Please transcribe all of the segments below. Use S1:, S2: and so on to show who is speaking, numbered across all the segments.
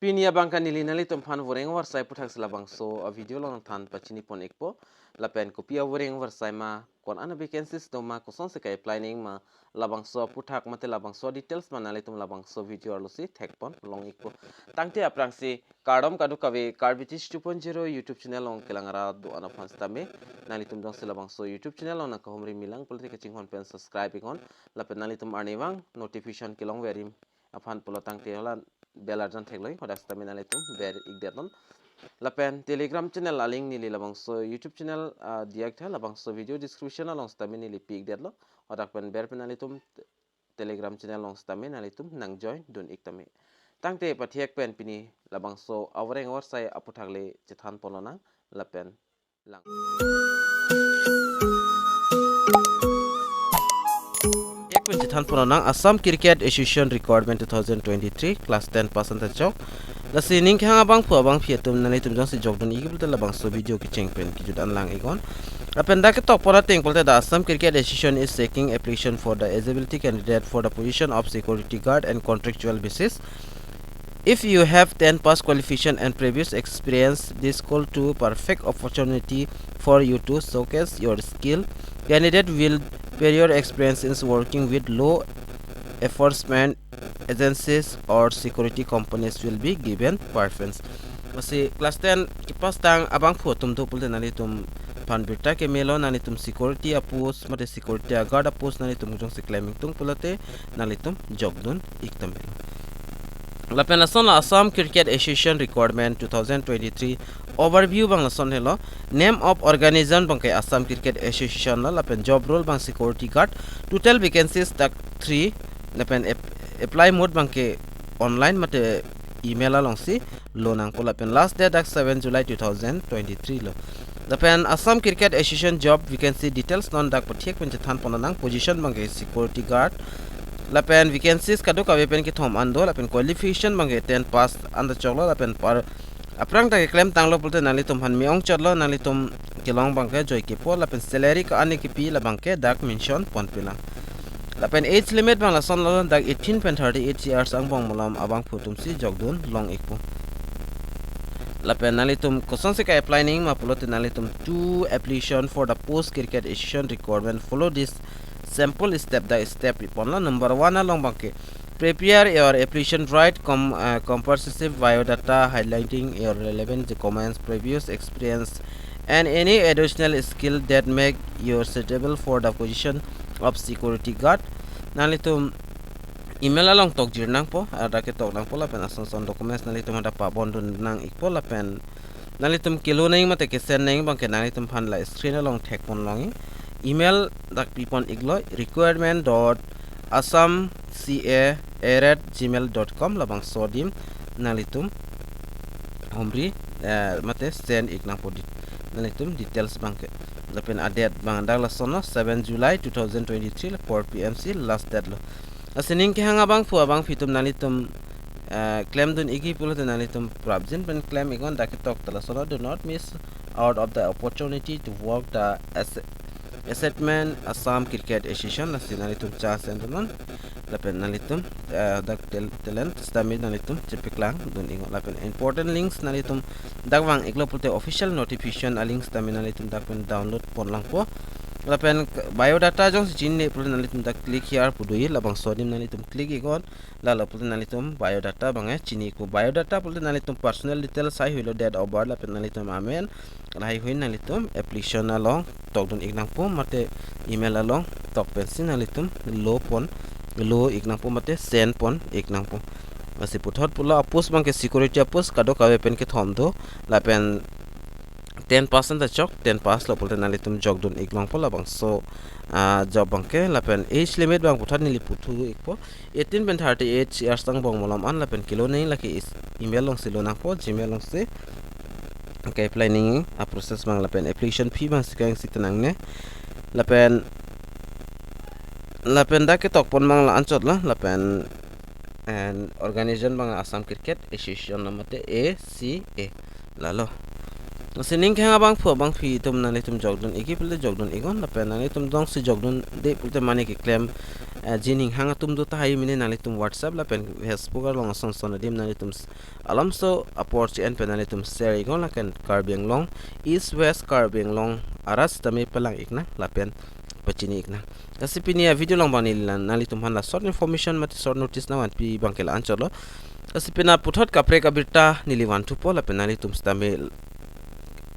S1: Pinia bangka nili nali tumpan voreng warsai puthak labangso a video long than pachini pon ekpo lapen kopia voreng warsai ma kon ana vacancies to ma koson se kai planning ma labangso puthak mate labangso details ma nali tum labangso video arlosi thekpon long ekpo tangte aprangsi kardom kadu kawe Karbi 2.0 YouTube channel long kelangara do ana fanstame nali tum dong se labangso YouTube channel long na kahomri milang politika chinghon pen subscribe ikon lapen nali tum arnewang notification kilong verim afan polotang te hola belarjan thegloi hodas tamina letum ber igdeton lapen telegram channel aling nili labangso YouTube channel diak tha labangso video description along stamini li pig detlo hodak pen ber penalitum telegram channel long stamina litum nang join dun iktame tangte pathiak pen pini labangso awreng warsai aputhagle chithan polona lapen lang Chithan Pononang Assam Cricket Association Recruitment 2023 Class 10% Chok La sining khang abang pu abang phietum nani tum jong si jogdon igi bulta labang so video ki chengpen ki judan lang igon apenda ke tok pora teng polte the Assam Cricket Association is seeking application for the eligibility candidate for the position of security guard and contractual basis. If you have 10 past qualification and previous experience, this call to perfect opportunity for you to showcase your skill. Candidate will prior experience in working with law enforcement agencies or security companies will be given preference. Masi class 10 kipas tang abang pho tum tu pulte nani tum pan birta ke melo nani tum security apus mate security guard apus nani tum jong se claiming tung pulate nani tum jogdun iktam lapen lason la Assam Cricket Association Recruitment 2023 overview bang lason hello name of organization bang ke Assam Cricket Association la lapen job role bang security guard total vacancies tak 3 lapen apply mode bang ke online mate email along si lo nang po lapen last day tak 7 July 2023 lo lapen Assam Cricket Association job vacancy details non dak pathiek pen chathan ponanang position bang ke security guard lapen vacancies kadu kawe pen ki thom ando lapen qualification bange 10 pass anda choklo lapen par aprang ta claim tanglo pulte nali tum han miong chotlo nali tum kilong bangke joy ki po lapen salary ka ani ki pi la bangke dak mention pon pila lapen age limit bang la son lo dak 18.38 years ang bang mulam abang phutum si jogdun long ikpo lapen nali tum koson se ka applying ma pulote nali tum two application for the post cricket association requirement follow this sample step by step repon la number 1 along banke prepare your application right comprehensive biodata highlighting your relevant comments previous experience and any additional skill that make you suitable for the position of security guard nalitum email along tok jirnang po ada ke tok nang po la pen ason documents nalitum ada pa bondun nang ikpo la pen nalitum kilo nang mate ke send nang bangke nalitum phan la screen along tek pon longi email dak pipon iglo requirement.assamca@gmail.com labang sodim nalitum homri mate send ignang podit nalitum details bangke lapen adet bang dak la sono 7 July 2023 4 pmc last date lo asining ke hanga bang fu abang fitum nalitum claim dun igi pulo nalitum prabjin pen claim igon dak tok tala sono do not miss out of the opportunity to work the Assessment Assam Cricket Association la sinalitum chance endunon lapen nalitum dak talent stami nalitum chepeklang dun ingo lapen important links nalitum dakwang iklopulte official notification a links stami nalitum dakpen download ponlang po lapen biodata jong jinne pulte nalitum dak click here pudui labang sodim nalitum click igon la pulte nalitum biodata bange chini ko biodata pulte nalitum personal details sai hilo date of birth lapen nalitum amen lai huin nalitum application along tokdun ignang po mate email along tok pensin nalitum lo ignang po mate send pon ignang po masi puthot pula apus bangke security apus kado kawe pen ke thomdo lapen 10% the chok 10 pass lo pulte nalitum jogdun ignang po labang so job bangke lapen age limit bang puthot nili puthu ikpo 18.38 years tang bong molam an lapen kilo nei laki email long silo nang po gmail long se okay planning a process bang lapen application fee bang sikang sitanang ne lapen da ke tok pon bang la anchot la lapen and organization bang Assam Cricket Association namate ACA lalo sining khang bang pho bang phi tum nani tum jogdun igi pulte jogdun igon lapen nani tum dong si jogdun de pulte mani ki claim jining hang tum do ta hai mine nali tum WhatsApp la pen Facebook ar long son son dim nali tum alamso approach en pen nali tum share gon la kan Karbi long east west Karbi long aras tame palang ikna la pen pachini ikna kasipini video long bani nali tum han la short information mat short notice na wan pi bangkel ancholo kasipina puthot kapre kabirta nili wan tu pola pen nali tum stame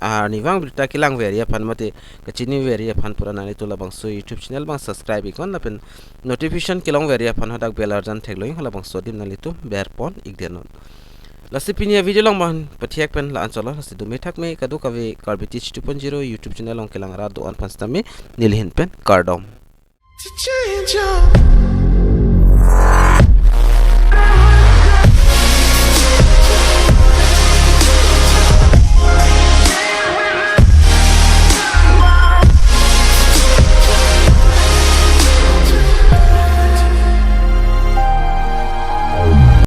S1: niwang berita kilang veria pan mate kecini veria pan purana itu labangso YouTube channel bang subscribe ikon lapen notification kilang veria pan hadak belarjan thegloing labangso dim nalitu berpon igdenon lasipinia video long ban patiak pen la ancholo lasi du methak me kadu kave Karbi Teach 2.0 YouTube channel long kilang ra do an panstame nilhin pen kardom.